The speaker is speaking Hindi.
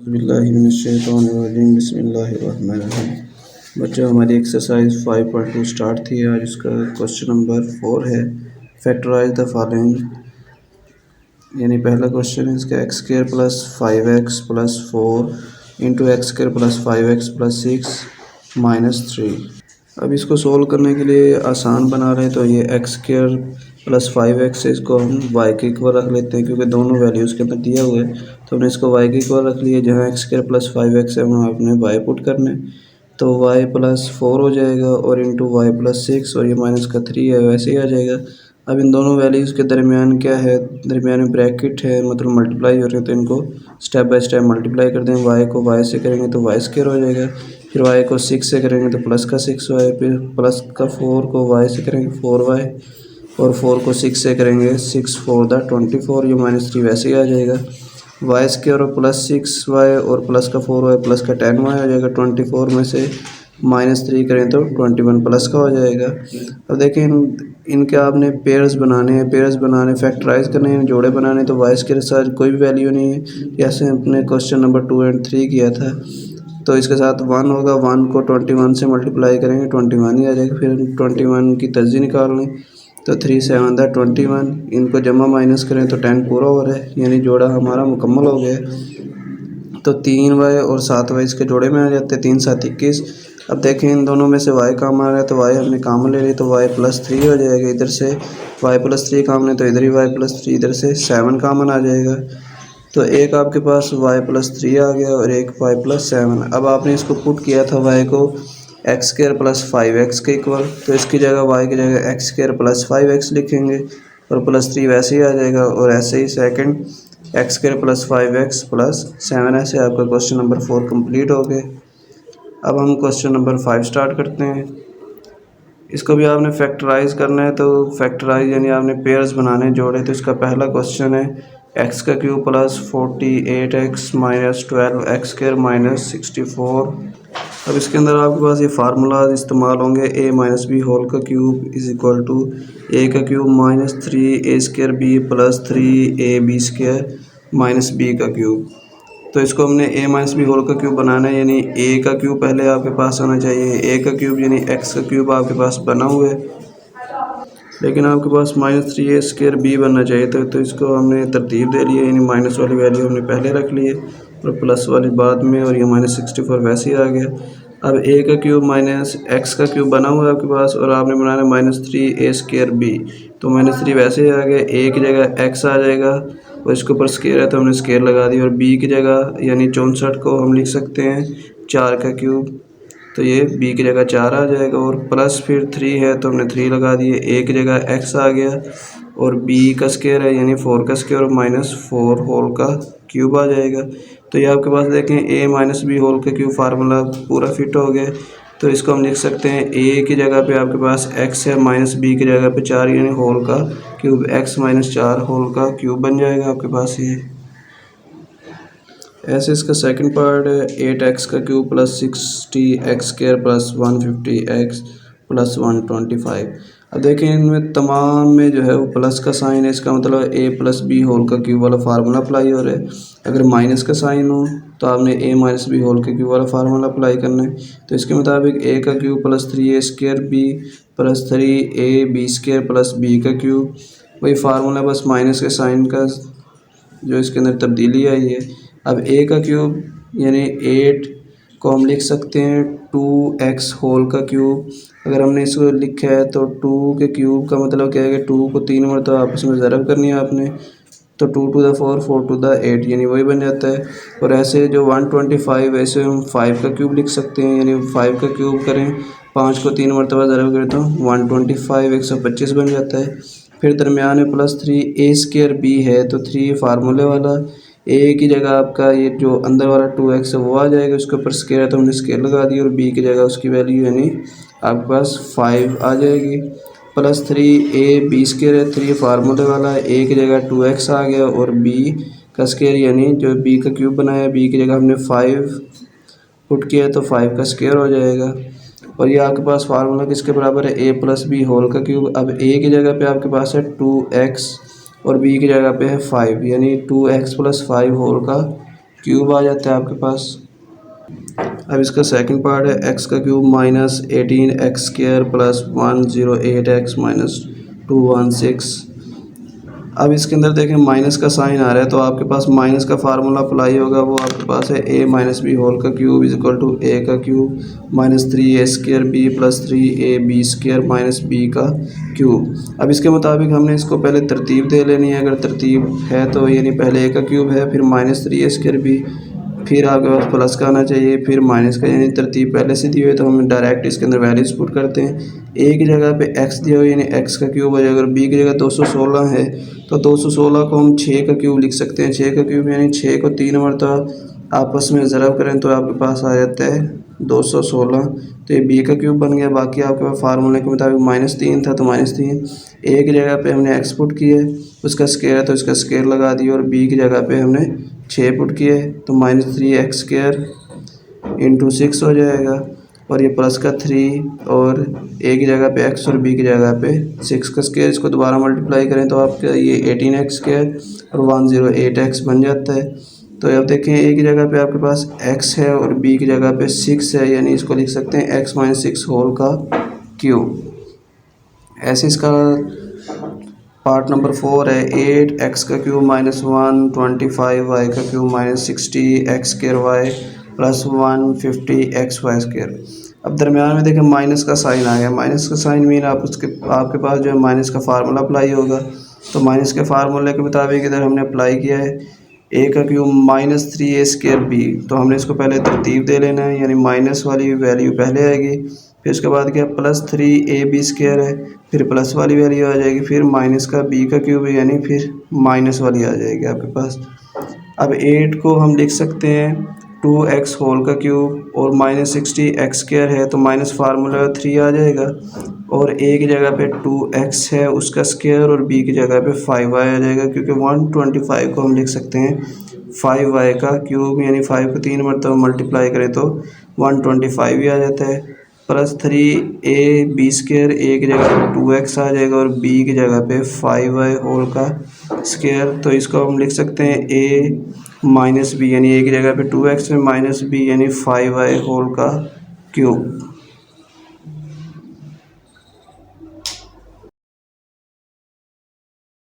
बिस्मिल्लाहिर्रहमानिर्रहीम बिस्मिल्लाहिर्रहमानिर्रहीम। बच्चों, हमारी एक्सरसाइज 5.2 स्टार्ट थी। आज इसका क्वेश्चन नंबर 4 है। Factorise the following. यानी पहला क्वेश्चन है इसका x square plus 5x plus 4 into x square plus 5x प्लस 6 माइनस 3। अब इसको सोल्व करने के लिए आसान बना रहे हैं, तो ये एक्स स्क्वायर प्लस 5x है, इसको हम y के इक्वल रख लेते हैं क्योंकि दोनों वैल्यूज़ के अंदर दिया हुआ है। तो हमने इसको y के इक्वल रख लिया। जहाँ एक्स स्क्वायर प्लस 5x है वहाँ आपने y पुट करना है, तो y प्लस 4 हो जाएगा और इंटू वाई प्लस 6 और ये माइनस का 3 है, वैसे ही आ जाएगा। अब इन दोनों वैल्यूज़ के दरमियान क्या है, दरमियान में ब्रैकेट है, मतलब मल्टीप्लाई हो रहे हैं, तो इनको स्टेप बाय स्टेप मल्टीप्लाई कर दें। y को y से करेंगे तो वाई स्क्वायर हो जाएगा, फिर y को 6 से करेंगे तो प्लस का 6y, फिर प्लस का 4 को y से करेंगे 4y, और 4 को 6 से करेंगे 6 4 दा 24, ये माइनस 3 वैसे ही आ जाएगा। वाई स्क्वायर और प्लस 6y और प्लस का 4y प्लस का 10y आ जाएगा। 24 में से माइनस 3 करें तो 21 प्लस का हो जाएगा। अब देखिए इनके आपने पेयर्स बनाने हैं, पेयर्स बनाने फैक्टराइज करने हैं, जोड़े बनाने, तो वाई स्क्वायर के साथ कोई भी वैल्यू नहीं है, जैसे अपने क्वेश्चन नंबर 2 और 3 किया था। तो इसके साथ 1 होगा, 1 को 21 से मल्टीप्लाई करेंगे 21 ही आ जाएगा। फिर 21 की तर्जी निकाल लें, तो 3 7 दा 21, इनको जमा माइनस करें तो 10 पूरा हो रहा है, यानी जोड़ा हमारा मुकम्मल हो गया। तो 3y और 7y इसके जोड़े में आ जाते हैं, 3 7 21। अब देखें इन दोनों में से y काम आ रहा है, तो y हमने काम ले ली, तो y प्लस 3 हो जाएगा। इधर से y प्लस 3 काम ले तो इधर ही y प्लस 3, इधर से 7 कामन आ जाएगा। तो एक आपके पास y प्लस 3 आ गया और एक y प्लस 7। अब आपने इसको पुट किया था y को एक्स स्क्वायर प्लस 5x के इक्वल, तो इसकी जगह y की जगह एक्स स्क्वायर प्लस 5x लिखेंगे और प्लस 3 वैसे ही आ जाएगा। और ऐसे ही second x square plus 5x plus 7, ऐसे आपका क्वेश्चन नंबर 4 कंप्लीट हो गए। अब हम क्वेश्चन नंबर 5 स्टार्ट करते हैं। इसको भी आपने फैक्टराइज करना है, तो फैक्टराइज यानी आपने पेयर्स बनाने जोड़े। तो इसका पहला क्वेश्चन है एक्स का cube plus 48x minus 12x square minus 64। अब इसके अंदर आपके पास ये फार्मूलाज इस्तेमाल होंगे। a माइनस बी होल का cube is equal to a का cube minus 3a square b plus 3ab square minus b का क्यूब। तो इसको हमने a माइनस बी होल का क्यूब बनाना है, यानी a का क्यूब पहले आपके पास होना चाहिए। a का क्यूब यानी x का क्यूब आपके पास बना हुआ है, लेकिन आपके पास माइनस 3a स्क्वायर बी बनना चाहिए। तो इसको हमने तरतीब दे ली है, यानी माइनस वाली वैल्यू हमने पहले रख ली है और प्लस वाली बाद में, और ये माइनस 64 वैसे ही आ गया। अब a का क्यूब माइनस x का क्यूब बना हुआ है आपके पास, और आपने बनाना माइनस 3a स्क्वायर बी, तो माइनस 3 वैसे ही आ गया। a की जगह x आ जाएगा और इसके ऊपर स्क्वायर है तो हमने स्क्वायर लगा दी, और b की जगह यानी 64 को हम लिख सकते हैं 4 का क्यूब, तो ये b की जगह 4 आ जाएगा। और प्लस फिर 3 है तो हमने 3 लगा दिए, a की जगह x आ गया और b का स्क्वायर है यानी 4 का स्क्वायर और माइनस 4 होल का क्यूब आ जाएगा। तो ये आपके पास देखें a माइनस बी होल का क्यूब फार्मूला पूरा फिट हो गया। तो इसको हम लिख सकते हैं a की जगह पे आपके पास x है, माइनस b की जगह पे 4 यानी होल का क्यूब, x माइनस 4 होल का क्यूब बन जाएगा आपके पास ये। ऐसे इसका सेकंड पार्ट है 8x का cube plus 60x square plus 150x plus 125। अब देखें इनमें तमाम में जो है वो प्लस का साइन है, इसका मतलब a प्लस बी होल का क्यूब वाला फार्मूला अप्लाई हो रहा है। अगर माइनस का साइन हो तो आपने a माइनस बी होल के क्यूब वाला फार्मूला अप्लाई करना है। तो इसके मुताबिक a का cube plus 3a square b plus 3ab square plus b का क्यूब, वही फार्मूला बस माइनस के साइन का जो इसके अंदर तब्दीली आई है। अब a का क्यूब यानी 8 को हम लिख सकते हैं 2x होल का क्यूब। अगर हमने इसको लिखा है तो 2 के क्यूब का मतलब क्या है कि 2 को 3 मरतबा आपस में ज़रब करनी है आपने, तो 2 टू द 4 4 टू द 8 यानी वही बन जाता है। और ऐसे जो 125 ऐसे हम 5 का क्यूब लिख सकते हैं, यानी 5 का क्यूब करें 5 को 3 मरतबा ज़रब करें तो 125 125 बन जाता है। फिर दरमियान में प्लस 3a स्क्वायर b है, तो 3 फार्मूले वाला, a की जगह आपका ये जो अंदर वाला 2x है वो आ जाएगा, उसके ऊपर स्क्वायर है तो हमने स्क्वायर लगा दी, और b की जगह उसकी वैल्यू यानी आपके पास 5 आ जाएगी। प्लस 3ab स्क्वायर है, 3 फार्मूले वाला है, a की जगह 2x आ गया और b का स्क्वायर यानी जो b का क्यूब बनाया b की जगह हमने 5 पुट किया तो 5 का स्क्वायर हो जाएगा। और ये आपके पास फार्मूला किसके बराबर है, a प्लस बी होल का क्यूब। अब a की जगह पे आपके पास है 2x और b की जगह पे है 5, यानी 2x प्लस 5 होल का क्यूब आ जाता है आपके पास। अब इसका सेकंड पार्ट है एक्स का cube minus 18x² plus 108x minus 216। अब इसके अंदर देखें माइनस का साइन आ रहा है, तो आपके पास माइनस का फार्मूला अप्लाई होगा। वो आपके पास है a माइनस बी होल का cube is equal to a का cube minus 3a² b plus 3ab² minus b का क्यूब। अब इसके मुताबिक हमने इसको पहले तरतीब दे लेनी है। अगर तरतीब है तो यानी पहले a का क्यूब है, फिर माइनस 3a² b, फिर आपके पास प्लस का आना चाहिए, फिर माइनस का, यानी तरतीब पहले से दी हुई है तो हम डायरेक्ट इसके अंदर वैल्यूज पुट करते हैं। a की जगह पे x दिया हुआ यानी x का क्यूब हो जाएगा। अगर b की जगह 216 है तो 216 को हम 6 का क्यूब लिख सकते हैं। 6 का क्यूब यानी 6 को 3 मरतबा आपस में ज़रब करें तो आपके पास आ जाता है 216। तो ये b का क्यूब बन गया। बाकी आपके पास फार्मूले के मुताबिक -3 था तो -3, a की जगह पे हमने x पुट किया है, उसका स्क्वायर है तो इसका स्क्वायर लगा दिया, और b की जगह पे हमने 6 पुट किए तो -3x² इंटू 6 हो जाएगा, और ये प्लस का 3 और a की जगह पे x और b की जगह पे 6 का स्क्वायर, इसको दोबारा मल्टीप्लाई करें तो आपका ये 18x² और 108x बन जाता है। तो अब देखें a की जगह पे आपके पास x है और b की जगह पे 6 है, यानी इसको लिख सकते हैं x माइनस 6 होल का क्यूब। ऐसे इसका पार्ट नंबर 4 है 8x का क्यूब माइनस 125y का cube minus 60x² plus 150xy²। अब दरमियान में देखें माइनस का साइन आ गया। माइनस का साइन मीन आपके पास जो है माइनस का फार्मूला अप्लाई होगा। तो माइनस के फार्मूले के मुताबिक इधर हमने अप्लाई किया है a का क्यूब माइनस 3a² b, तो हमने इसको पहले तरतीब दे लेना है, यानी माइनस वाली वैल्यू पहले आएगी, फिर उसके बाद क्या प्लस 3ab² है, फिर प्लस वाली वैल्यू आ जाएगी, फिर माइनस का b का क्यूब है यानी फिर माइनस वाली आ जाएगी आपके पास। अब 8 को हम लिख सकते हैं 2x होल का क्यूब, और माइनस 60x² है तो माइनस फार्मूला 3 आ जाएगा, और a की जगह पे 2x है उसका स्क्वायर, और b की जगह पे 5y आ जाएगा, क्योंकि 125 को हम लिख सकते हैं 5y का क्यूब, यानी 5 को 3 मरतबा मल्टीप्लाई करें तो 125 ही आ जाता है, प्लस 3ab², a की जगह पे 2x आ जाएगा और b की जगह पे 5y होल का स्क्वायर। तो इसको हम लिख सकते हैं a माइनस b, यानी a की जगह पे 2x में माइनस b यानी 5y होल का क्यूब।